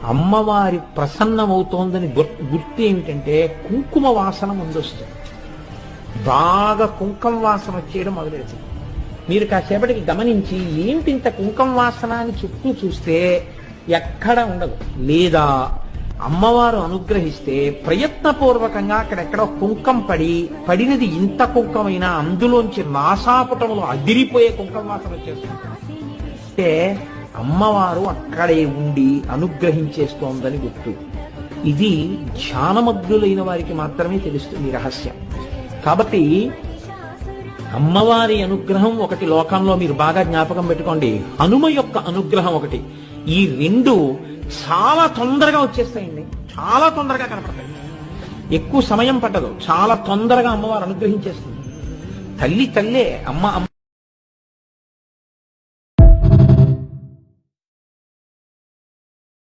అమ్మవారి ప్రసన్నమవుతోందని గుర్తు ఏమిటంటే కుంకుమ వాసన ముందొస్తుంది. బాగా కుంకుమ వాసన వచ్చేయడం మొదలెడుతుంది. మీరు కాసేపటికి గమనించి ఏంటి ఇంత కుంకుమ వాసన అని చుట్టూ చూస్తే ఎక్కడ ఉండదు. లేదా అమ్మవారు అనుగ్రహిస్తే ప్రయత్నపూర్వకంగా అక్కడెక్కడో కుంకం పడినది ఇంత కుంకమైనా అందులోంచి నాసాపుటములు అదిరిపోయే కుంకం వాసన వచ్చేస్తుంది. అంటే అమ్మవారు అక్కడే ఉండి అనుగ్రహించేస్తోందని గుర్తు. ఇది ధ్యానమగ్నులైన వారికి మాత్రమే తెలుస్తుంది రహస్యం. కాబట్టి అమ్మవారి అనుగ్రహం ఒకటి లోకంలో మీరు బాగా జ్ఞాపకం పెట్టుకోండి. హనుమ యొక్క అనుగ్రహం ఒకటి. ఈ రెండు చాలా తొందరగా వచ్చేస్తాయండి, చాలా తొందరగా కనపడతాయి. ఎక్కువ సమయం పట్టదు, చాలా తొందరగా అమ్మవారు అనుగ్రహించేస్తుంది. తల్లే అమ్మ